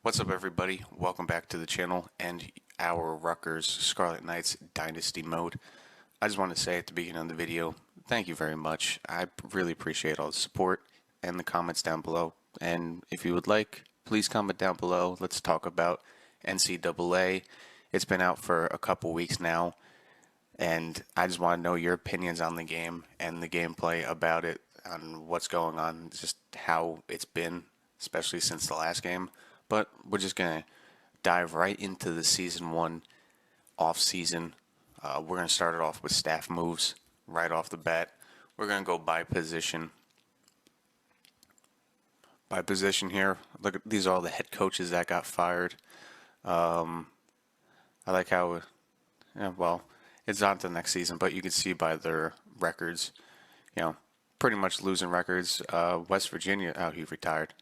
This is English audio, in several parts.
What's up, everybody? Welcome back to the channel and our Rutgers Scarlett Knights Dynasty mode. I just want to say at the beginning of the video, thank you very much. I really appreciate all the support and the comments down below. And if you would like, please comment down below. Let's talk about NCAA. It's been out for a couple weeks now, and I just want to know your opinions on the game and the gameplay about it, on what's going on, just how it's been, especially since the last game. But we're just going to dive right into the Season 1 off-season. We're going to start it off with staff moves right off the bat. We're going to go by position. By position here, look at these are all the head coaches that got fired. I like how, well, it's on to the next season, but you can see by their records, pretty much losing records. West Virginia, he retired.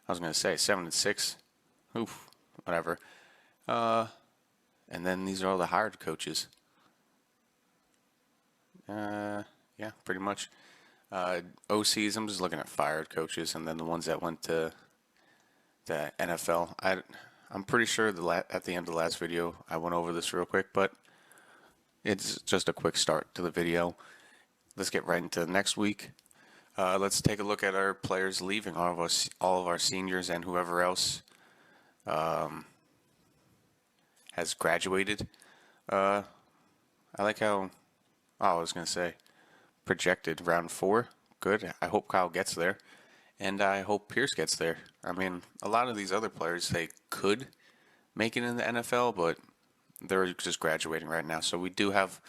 I was going to say 7-6. Oof, whatever. And then these are all the hired coaches. Yeah, pretty much. OCs, I'm just looking at fired coaches, and then the ones that went to the NFL. I'm pretty sure at the end of the last video I went over this real quick, but it's just a quick start to the video. Let's get right into the next week. Let's take a look at our players leaving, all of our seniors and whoever else has graduated. I like how, I was going to say, projected round 4. Good. I hope Kyle gets there. And I hope Pierce gets there. I mean, a lot of these other players, they could make it in the NFL, but they're just graduating right now. So we do have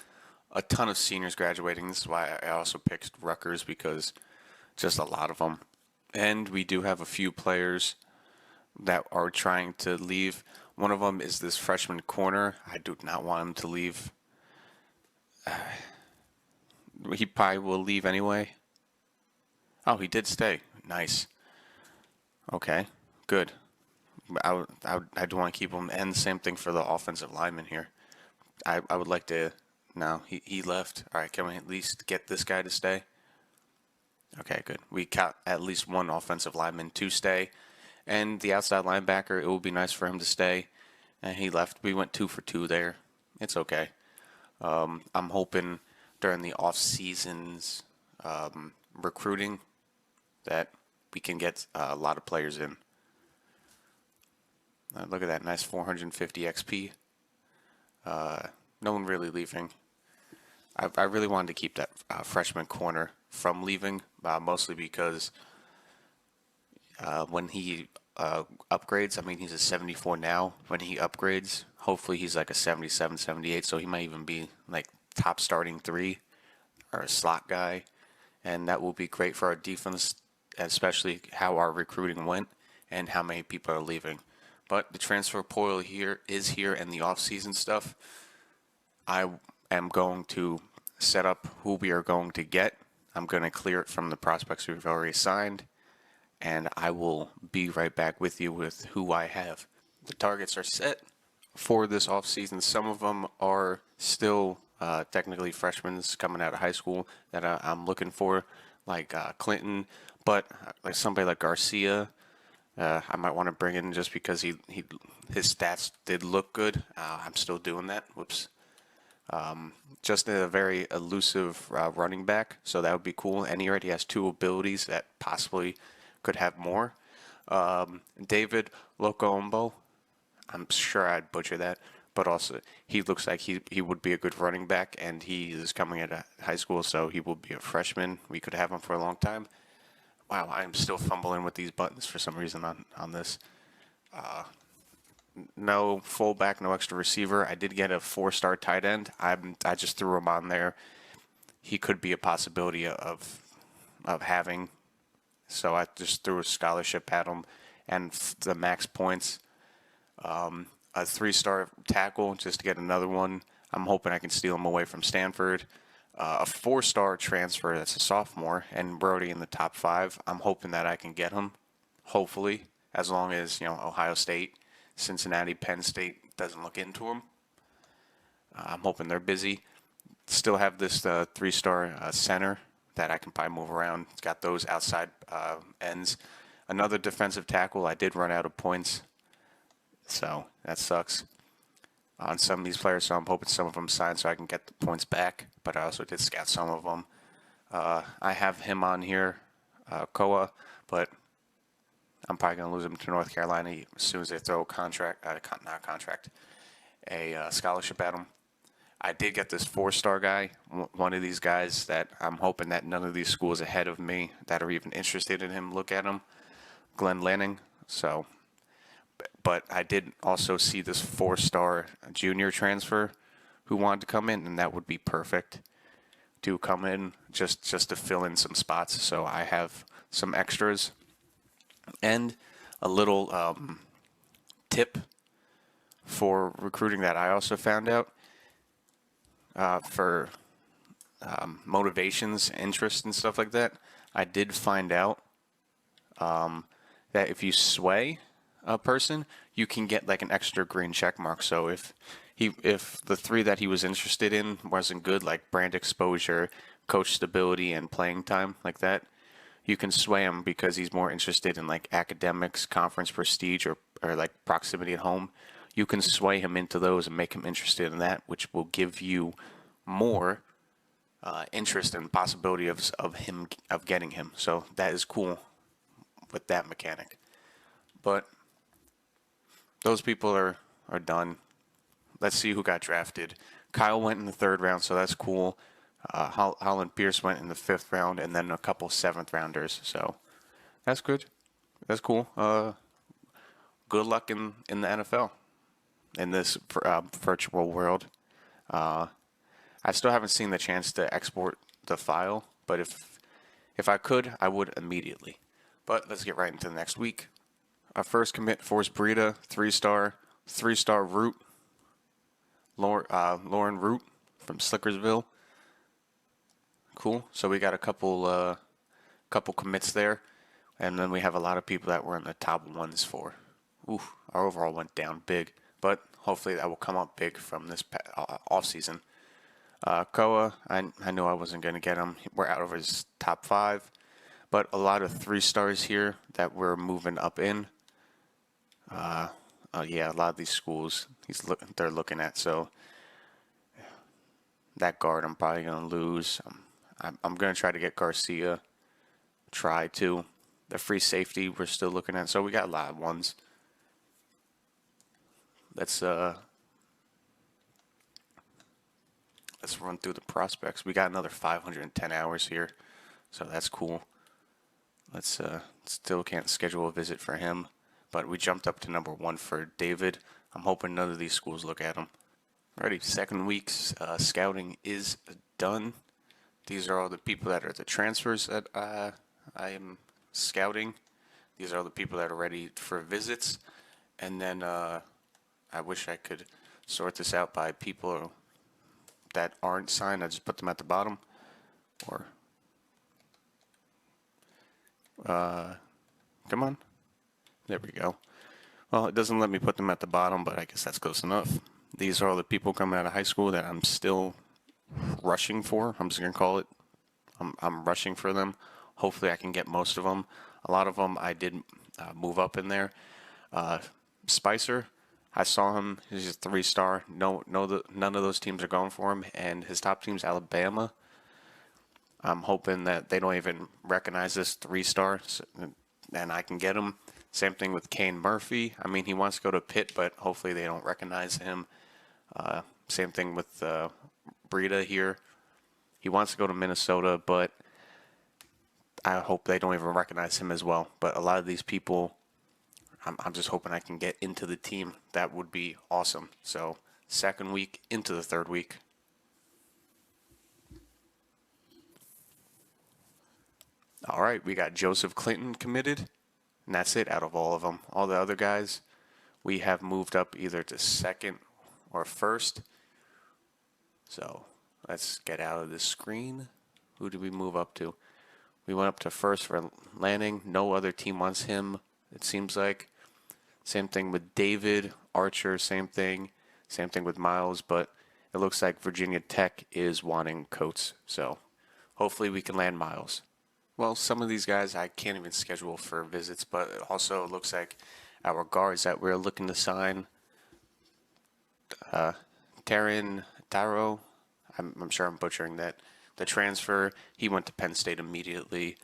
a ton of seniors graduating. This is why I also picked Rutgers, because just a lot of them. And we do have a few players that are trying to leave. One of them is this freshman corner. I do not want him to leave. He probably will leave anyway. Oh, he did stay. Nice. Okay, good. I do want to keep him. And the same thing for the offensive lineman here. I would like to. No, he left. All right, can we at least get this guy to stay? Okay, good. We got at least one offensive lineman to stay. And the outside linebacker, it would be nice for him to stay. And he left. We went 2 for 2 there. It's okay. I'm hoping during the off-seasons recruiting that we can get a lot of players in. Look at that, nice 450 XP. No one really leaving. I really wanted to keep that freshman corner from leaving, mostly because when he upgrades, I mean, he's a 74 now. When he upgrades, hopefully he's like a 77, 78, so he might even be like top starting 3 or a slot guy, and that will be great for our defense, especially how our recruiting went and how many people are leaving. But the transfer portal is here and the off-season stuff. I am going to set up who we are going to get. I'm going to clear it from the prospects we've already signed, and I will be right back with you with who I have. The targets are set for this offseason. Some of them are still technically freshmen coming out of high school that I'm looking for, like Clinton, but like somebody like Garcia, I might want to bring in just because his stats did look good. I'm still doing that. Whoops. Just a very elusive running back, so that would be cool. And he already has 2 abilities that possibly could have more. David Locombo, I'm sure I'd butcher that, but also he looks like he would be a good running back, and he is coming out of high school, so he will be a freshman. We could have him for a long time. Wow, I'm still fumbling with these buttons for some reason on this. No fullback, no extra receiver. I did get a 4-star tight end. I just threw him on there. He could be a possibility of having. So I just threw a scholarship at him and the max points. A 3-star tackle just to get another one. I'm hoping I can steal him away from Stanford. A 4-star transfer that's a sophomore, and we're already in the top 5. I'm hoping that I can get him, hopefully, as long as Ohio State, Cincinnati, Penn State doesn't look into him. I'm hoping they're busy. Still have this 3-star center that I can probably move around. It's got those outside ends. Another defensive tackle. I did run out of points. So that sucks on some of these players. So I'm hoping some of them sign so I can get the points back. But I also did scout some of them. I have him on here, Koa, but I'm probably going to lose him to North Carolina as soon as they throw a scholarship at him. I did get this 4-star guy, one of these guys that I'm hoping that none of these schools ahead of me that are even interested in him look at him, Glenn Lanning. So, but I did also see this 4-star junior transfer who wanted to come in, and that would be perfect to come in just to fill in some spots. So I have some extras and a little tip for recruiting that I also found out for motivations, interest, and stuff like that. I did find out that if you sway a person, you can get like an extra green check mark. So if the 3 that he was interested in wasn't good, like brand exposure, coach stability, and playing time, like that, you can sway him because he's more interested in like academics, conference prestige, or like proximity at home. You can sway him into those and make him interested in that, which will give you more interest and possibility of getting him. So that is cool with that mechanic. But those people are done. Let's see who got drafted. Kyle went in the 3rd round, so that's cool. Holland Pierce went in the 5th round, and then a couple 7th rounders. So that's good. That's cool. Good luck in the NFL in this virtual world. I still haven't seen the chance to export the file, but if I could, I would immediately. But let's get right into the next week. Our first commit, Forrest Breida, 3-star Root, Lauren Root from Slickersville. Cool. So we got a couple commits there, and then we have a lot of people that were in the top ones for. Ooh, our overall went down big, but hopefully that will come up big from this offseason. Koa, I knew I wasn't going to get him. We're out of his top 5, but a lot of 3-stars here that we're moving up in. Yeah, a lot of these schools they're looking at. So that guard I'm probably going to lose. I'm going to try to get Garcia. Try to. The free safety we're still looking at. So we got a lot of ones. Let's run through the prospects. We got another 510 hours here, so that's cool. Let's still can't schedule a visit for him, but we jumped up to number 1 for David. I'm hoping none of these schools look at him. Alrighty, 2nd week's scouting is done. These are all the people that are the transfers that I am scouting. These are all the people that are ready for visits, and then I wish I could sort this out by people that aren't signed. I just put them at the bottom. Or, come on. There we go. Well, it doesn't let me put them at the bottom, but I guess that's close enough. These are all the people coming out of high school that I'm still rushing for. I'm just going to call it. I'm rushing for them. Hopefully I can get most of them. A lot of them I did move up in there. Spicer, I saw him. He's a 3-star. None of those teams are going for him, and his top team's Alabama. I'm hoping that they don't even recognize this 3-star, and I can get him. Same thing with Kane Murphy. I mean, he wants to go to Pitt, but hopefully they don't recognize him. Same thing with Breida here. He wants to go to Minnesota, but I hope they don't even recognize him as well. But a lot of these people, I'm just hoping I can get into the team. That would be awesome. So 2nd week into the 3rd week. All right, we got Joseph Clinton committed, and that's it out of all of them. All the other guys, we have moved up either to 2nd or 1st. So let's get out of this screen. Who did we move up to? We went up to 1st for Lanning. No other team wants him, it seems like. Same thing with David. Archer, same thing. Same thing with Miles, but it looks like Virginia Tech is wanting Coates. So hopefully we can land Miles. Well, some of these guys I can't even schedule for visits, but it also looks like our guards that we're looking to sign. Taron Taro, I'm sure I'm butchering that. The transfer, he went to Penn State immediately.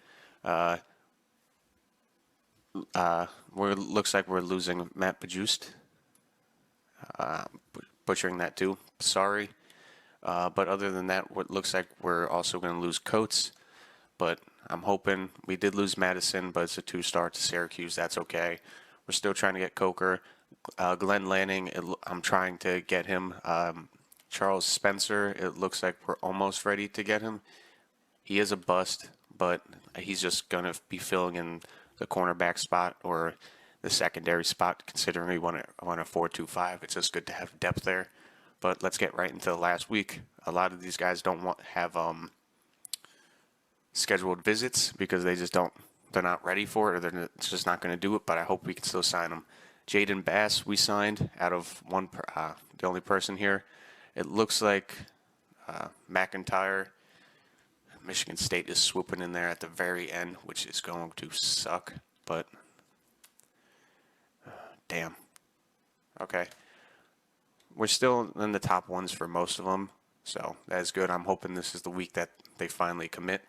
Looks like we're losing Matt Bajust. Butchering that too. Sorry. But other than that, it looks like we're also going to lose Coates. But I'm hoping we did lose Madison, but it's a 2-star to Syracuse. That's okay. We're still trying to get Coker. Glenn Lanning, I'm trying to get him. Charles Spencer, it looks like we're almost ready to get him. He is a bust, but he's just going to be filling in the cornerback spot or the secondary spot, considering we want a 4-2-5. It's just good to have depth there. But let's get right into the last week. A lot of these guys don't have scheduled visits because they're not ready for it, or they're just not going to do it, but I hope we can still sign them. Jaden Bass, we signed out of the only person here. It looks like McIntyre, Michigan State is swooping in there at the very end, which is going to suck, but damn. Okay. We're still in the top ones for most of them, so that is good. I'm hoping this is the week that they finally commit.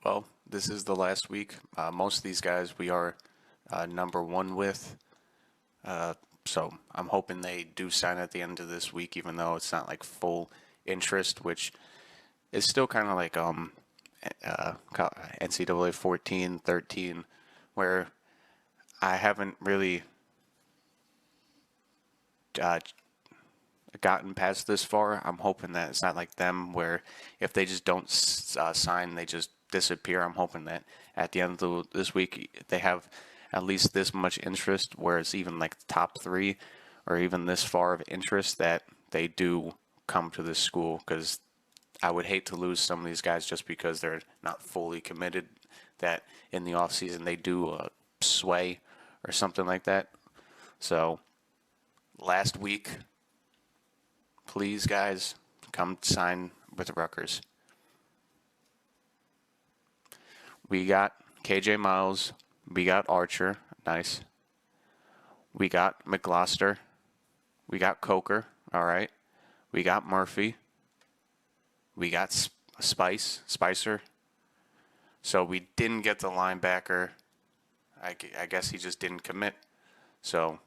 Well, this is the last week. Most of these guys we are number one with. So I'm hoping they do sign at the end of this week, even though it's not like full interest, which is still kind of like NCAA 14, 13, where I haven't really gotten past this far. I'm hoping that it's not like them, where if they just don't sign, they just disappear. I'm hoping that at the end of this week they have at least this much interest, where it's even like the top 3 or even this far of interest, that they do come to this school, because I would hate to lose some of these guys just because they're not fully committed, that in the offseason they do sway or something like that. So last week, please guys, come sign with Rutgers. We got KJ Miles. We got Archer. Nice. We got McGloster. We got Coker. All right. We got Murphy. We got Spicer. So we didn't get the linebacker. I guess he just didn't commit. So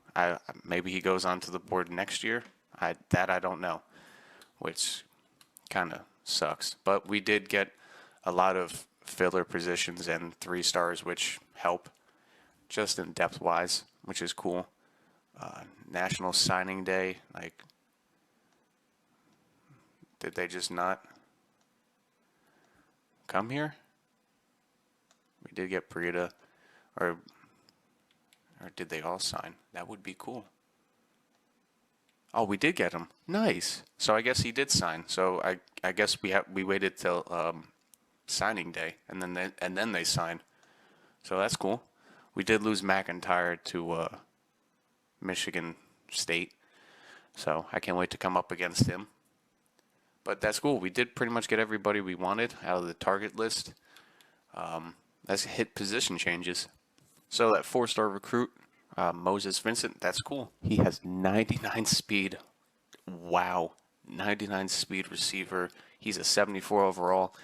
maybe he goes onto the board next year. I don't know, which kind of sucks. But we did get a lot of filler positions and 3-stars, which help just in depth wise, which is cool. National Signing Day, like, did they just not come here? We did get Breida, or did they all sign? That would be cool. Oh, we did get him. Nice. So I guess he did sign. So I guess we waited till signing day, and then they signed. So that's cool. We did lose McIntyre to Michigan State, so I can't wait to come up against him. But that's cool. We did pretty much get everybody we wanted out of the target list. Let's hit position changes. So that 4-star recruit, Moses Vincent, that's cool. He has 99 speed. Wow. 99 speed receiver. He's a 74 overall.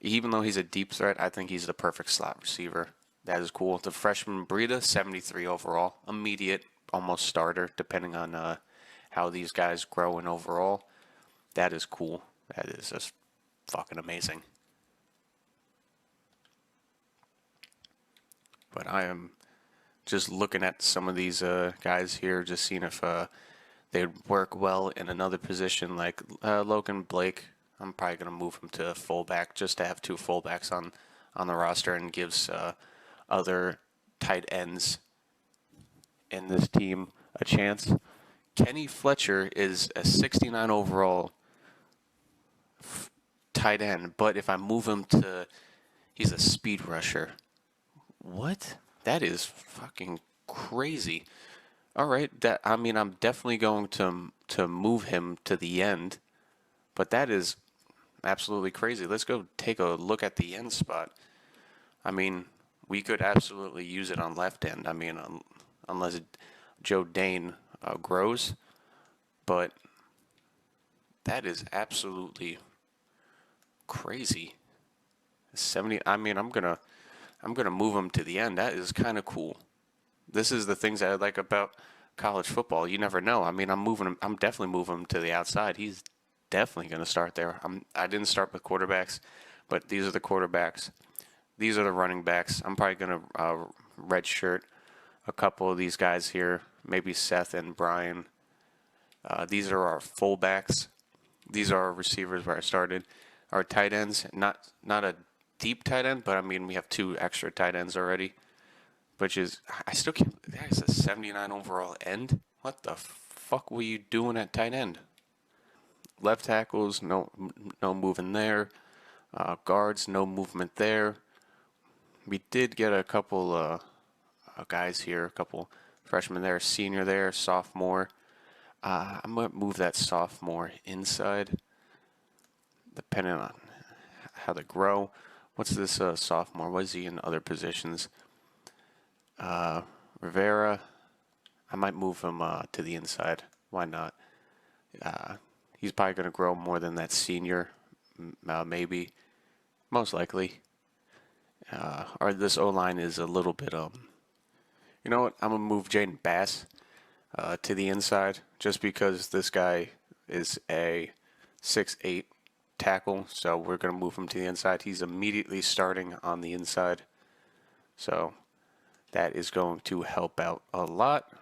Even though he's a deep threat, I think he's the perfect slot receiver. That is cool. The freshman Breida, 73 overall. Immediate, almost starter, depending on how these guys grow in overall. That is cool. That is just fucking amazing. But I am just looking at some of these guys here, just seeing if they'd work well in another position, like Logan Blake. I'm probably going to move him to fullback just to have 2 fullbacks on the roster, and gives other tight ends in this team a chance. Kenny Fletcher is a 69 overall tight end, but if I move him to, he's a speed rusher. What? That is fucking crazy. All right, I'm definitely going to move him to the end, but that is absolutely crazy. Let's go take a look at the end spot. I mean, we could absolutely use it on left end. I mean, unless Joe Dane grows. But that is absolutely crazy. 70. I mean, I'm gonna move him to the end. That is kind of cool. This is the things that I like about college football. You never know. I mean, I'm definitely moving him to the outside. He's definitely going to start there. I didn't start with quarterbacks, but these are the quarterbacks. These are the running backs. I'm probably going to redshirt a couple of these guys here. Maybe Seth and Brian. These are our fullbacks. These are our receivers where I started. Our tight ends, not a deep tight end, but I mean we have 2 extra tight ends already. Which is, I still can't, that is a 79 overall end? What the fuck were you doing at tight end? Left tackles, no moving there. Guards, no movement there. We did get a couple guys here, a couple freshmen there, senior there, sophomore. I'm going to move that sophomore inside, depending on how they grow. What's this sophomore? What is he in other positions? Rivera, I might move him to the inside. Why not? He's probably going to grow more than that senior, maybe, most likely. Or this O-line is a little bit, you know what? I'm going to move Jaden Bass to the inside just because this guy is a 6'8" tackle, so we're going to move him to the inside. He's immediately starting on the inside, so that is going to help out a lot.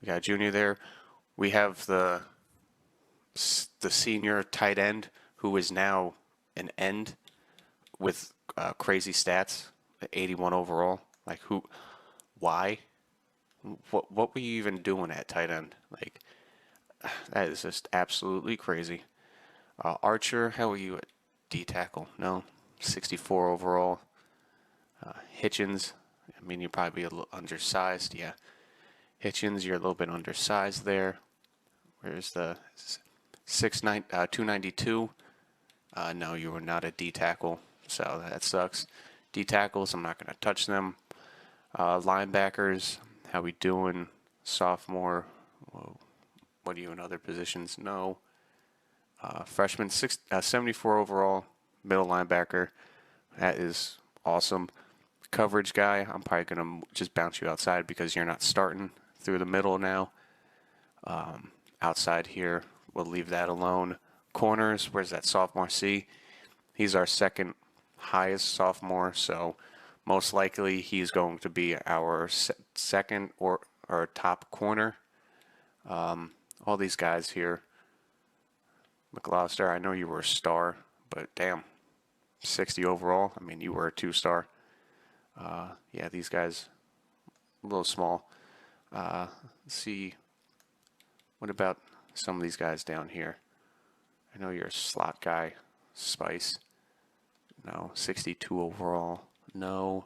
We got Junior there. We have the senior tight end who is now an end with crazy stats, 81 overall. Like who? Why? What were you even doing at tight end? Like that is just absolutely crazy. Archer, how are you at D tackle? No, 64 overall. Hitchens, I mean, you're probably a little undersized, yeah. Hitchens, you're a little bit undersized there. Where's the 292? No, you were not a D tackle, so that sucks. D tackles, I'm not going to touch them. Linebackers, how we doing? Sophomore, whoa. What are you in other positions? No. Freshman, 74 overall, middle linebacker. That is awesome. Coverage guy, I'm probably going to just bounce you outside because you're not starting through the middle now. Outside here, we'll leave that alone. Corners, where's that sophomore? C? He's our second highest sophomore, so most likely he's going to be our second or top corner. All these guys here. McAllister, I know you were a star, but damn, 60 overall. I mean, you were a 2-star. Yeah, these guys, a little small. Let's see. What about some of these guys down here? I know you're a slot guy. Spice. No. 62 overall. No.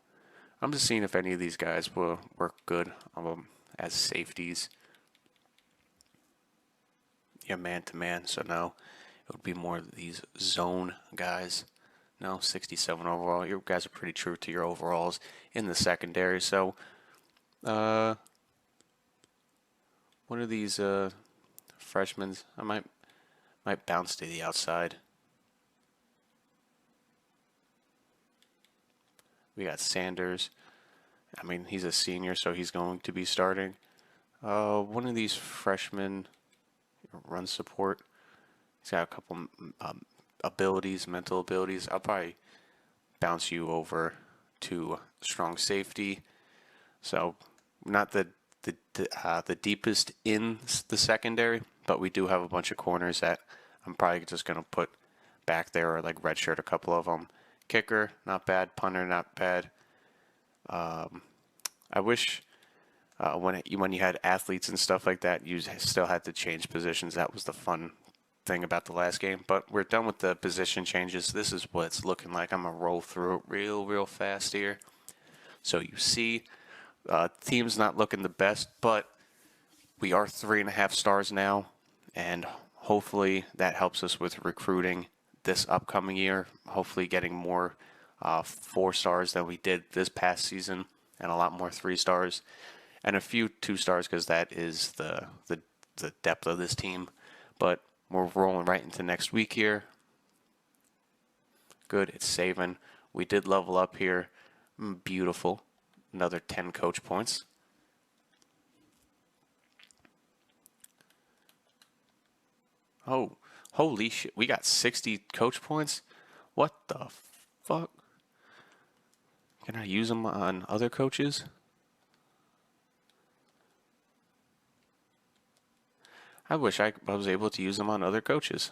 I'm just seeing if any of these guys will work good as safeties. Yeah, man-to-man, so no. It would be more of these zone guys. No, 67 overall. You guys are pretty true to your overalls in the secondary. So, one of these freshmen, I might bounce to the outside. We got Sanders. I mean, he's a senior, so he's going to be starting. One of these freshmen, run support. He's got a couple abilities, mental abilities. I'll probably bounce you over to strong safety. So not the deepest in the secondary, but we do have a bunch of corners that I'm probably just going to put back there or like redshirt a couple of them. Kicker, not bad. Punter, not bad. I wish when you had athletes and stuff like that, you still had to change positions. That was the fun thing about the last game. But we're done with the position changes. This is what it's looking like. I'm going to roll through it real fast here. So you see, team's not looking the best, but we are 3.5 stars now, and hopefully that helps us with recruiting this upcoming year. Hopefully getting more 4 stars than we did this past season, and a lot more 3 stars. and a few 2-stars because that is the depth of this team. But we're rolling right into next week here. Good, it's saving. We did level up here. Beautiful. Another 10 coach points. Oh, holy shit. We got 60 coach points? What the fuck? Can I use them on other coaches? I wish I was able to use them on other coaches.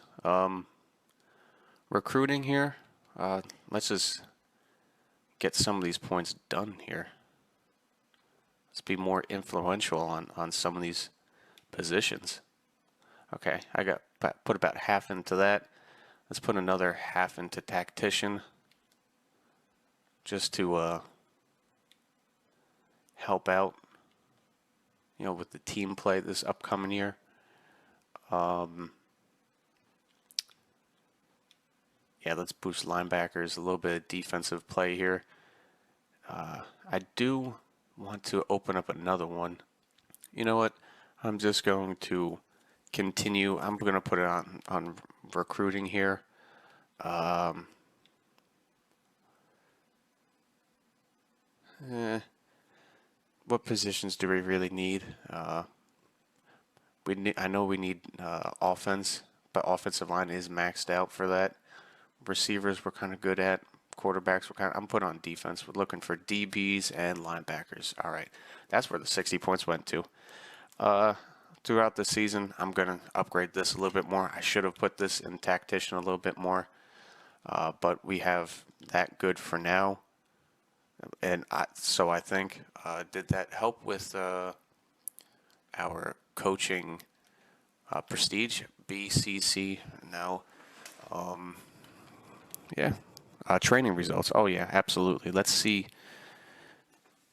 Recruiting here. Let's just get some of these points done here. Let's be more influential on some of these positions. Okay, I got put about half into that. Let's put another half into tactician, just to help out, with the team play this upcoming year. Yeah, let's boost linebackers, a little bit of defensive play here. I do want to open up another one. You know what? I'm just going to continue. I'm going to put it on recruiting here. What positions do we really need? I know we need offense, but offensive line is maxed out for that. Receivers we're kind of good at. Quarterbacks I'm putting on defense. We're looking for DBs and linebackers. All right, that's where the 60 points went to. Throughout the season, I'm going to upgrade this a little bit more. I should have put this in tactician a little bit more, but we have that good for now. And so I think, did that help with our coaching prestige? BCC now. Yeah. Training results. Oh, yeah, absolutely. Let's see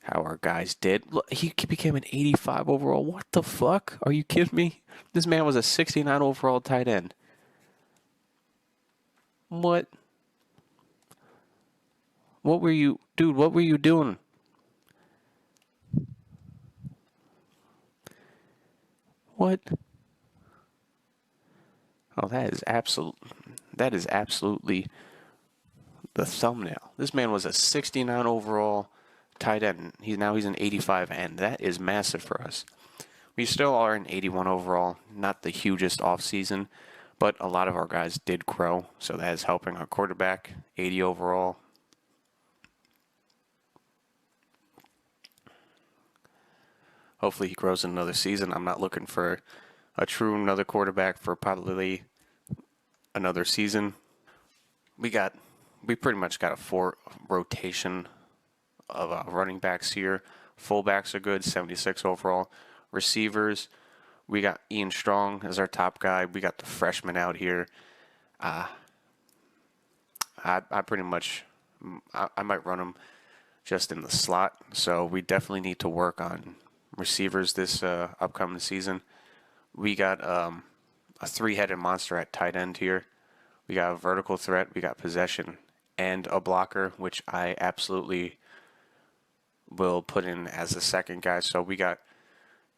how our guys did. Look, he became an 85 overall. What the fuck? Are you kidding me? This man was a 69 overall tight end. What? What were you... Dude, what were you doing? What? Oh, that is absolutely the thumbnail. This man was a 69 overall tight end. He's an 85 end. That is massive for us. We still are an 81 overall, not the hugest offseason, but a lot of our guys did grow, so that is helping our quarterback, 80 overall. Hopefully he grows in another season. I'm not looking for another quarterback for probably another season. We pretty much got a 4 rotation of running backs here. Fullbacks are good, 76 overall. Receivers, we got Ian Strong as our top guy. We got the freshman out here. I pretty much, I might run him just in the slot. So we definitely need to work on receivers this upcoming season. We got a 3-headed monster at tight end here. We got a vertical threat. We got possession and a blocker, which I absolutely will put in as the second guy. So we got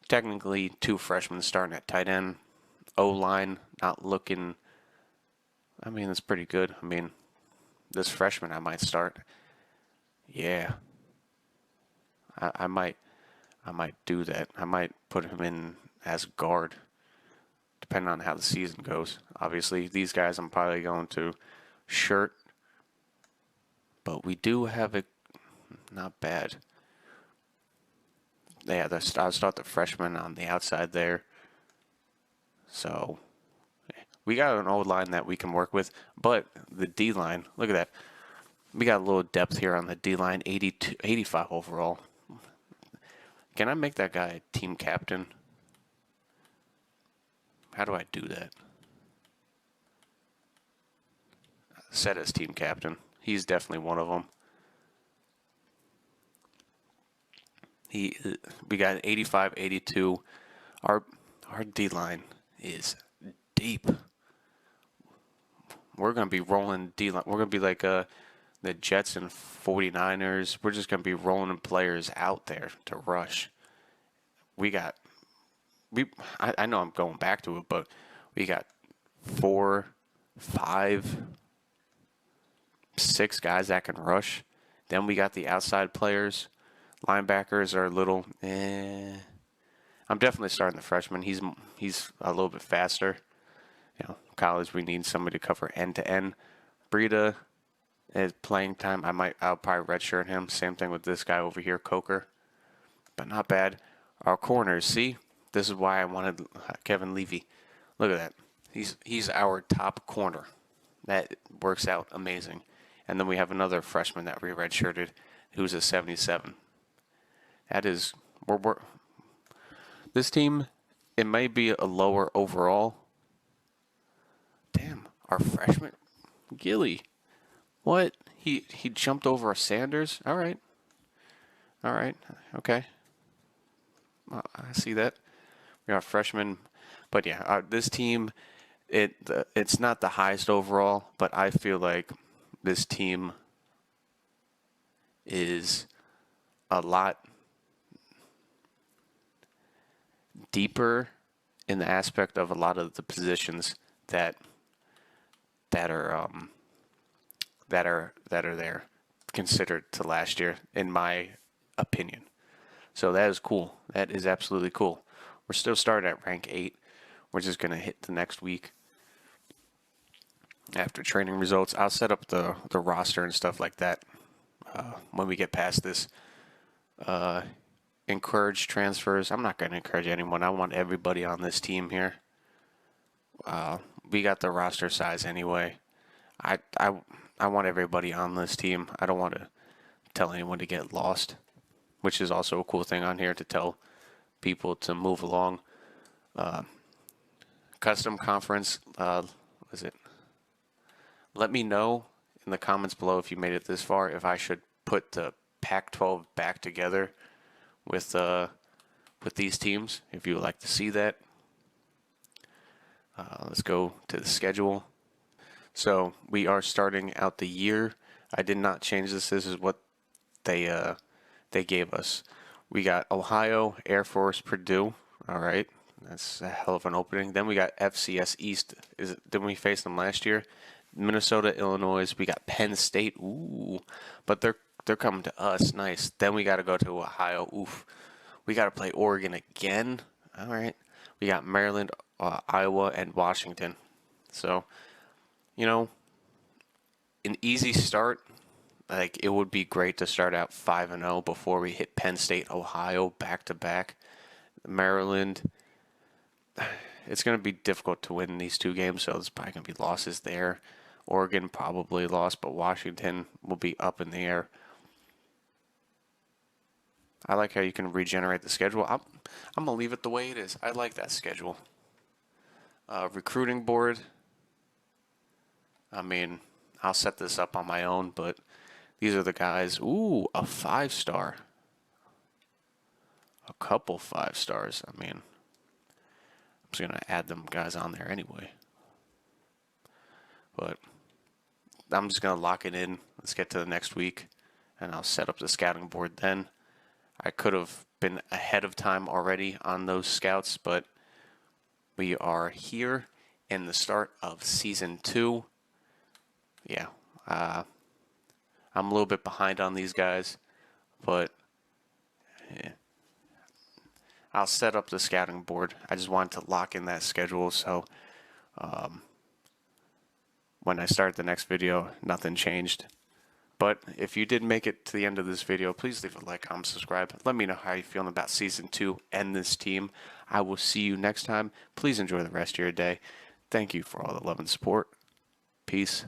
technically 2 freshmen starting at tight end. O-line not looking... I mean, it's pretty good. I mean, this freshman I might start. Yeah. I might do that. I might put him in as guard, depending on how the season goes. Obviously, these guys I'm probably going to shirt, but we do have it not bad. Yeah, I'll start the freshman on the outside there. So we got an old line that we can work with, but the D line, look at that. We got a little depth here on the D line, 85 overall. Can I make that guy a team captain? How do I do that? Set as team captain. He's definitely one of them. We got 85, 82. Our D line is deep. We're gonna be rolling D line. We're gonna be like the Jets and 49ers. We're just gonna be rolling players out there to rush. we got I know I'm going back to it, but we got 4, 5, 6 guys that can rush. Then we got the outside players. Linebackers are a little. I'm definitely starting the freshman. He's a little bit faster. College we need somebody to cover end to end. Breida is playing time. I'll probably redshirt him. Same thing with this guy over here, Coker. But not bad. Our corners, see? This is why I wanted Kevin Levy. Look at that. He's our top corner. That works out amazing. And then we have another freshman that we redshirted who's a 77. That is, this team, it may be a lower overall. Damn, our freshman, Gilly. What? He jumped over a Sanders? All right. Okay. I see that. We are freshmen. But yeah, this team, it's not the highest overall, but I feel like this team is a lot deeper in the aspect of a lot of the positions that are there considered to last year, in my opinion. So that is cool. That is absolutely cool. We're still starting at rank 8. We're just going to hit the next week after training results. I'll set up the roster and stuff like that when we get past this. Encourage transfers. I'm not going to encourage anyone. I want everybody on this team here. We got the roster size anyway. I want everybody on this team. I don't want to tell anyone to get lost, which is also a cool thing on here, to tell people to move along. Custom conference, is it? Let me know in the comments below if you made it this far, if I should put the Pac-12 back together with these teams, if you would like to see that. Let's go to the schedule. So we are starting out the year. I did not change this. This is what they gave us. We got Ohio, Air Force, Purdue. All right, that's a hell of an opening. Then we got FCS East. Didn't we face them last year? Minnesota, Illinois. We got Penn State. Ooh, but they're coming to us. Nice. Then we got to go to Ohio. Oof. We got to play Oregon again. All right. We got Maryland, Iowa, and Washington. So, an easy start. Like, it would be great to start out 5-0 before we hit Penn State, Ohio, back-to-back. Maryland, it's going to be difficult to win these 2 games, so there's probably going to be losses there. Oregon probably lost, but Washington will be up in the air. I like how you can regenerate the schedule. I'm going to leave it the way it is. I like that schedule. Recruiting board. I mean, I'll set this up on my own, but these are the guys. Ooh, a 5-star. A couple 5 stars. I mean, I'm just going to add them guys on there anyway. But I'm just going to lock it in. Let's get to the next week, and I'll set up the scouting board then. I could have been ahead of time already on those scouts, but we are here in the start of Season 2. Yeah, I'm a little bit behind on these guys, but yeah. I'll set up the scouting board. I just wanted to lock in that schedule, so when I start the next video, nothing changed. But if you did make it to the end of this video, please leave a like, comment, subscribe. Let me know how you're feeling about Season 2 and this team. I will see you next time. Please enjoy the rest of your day. Thank you for all the love and support. Peace.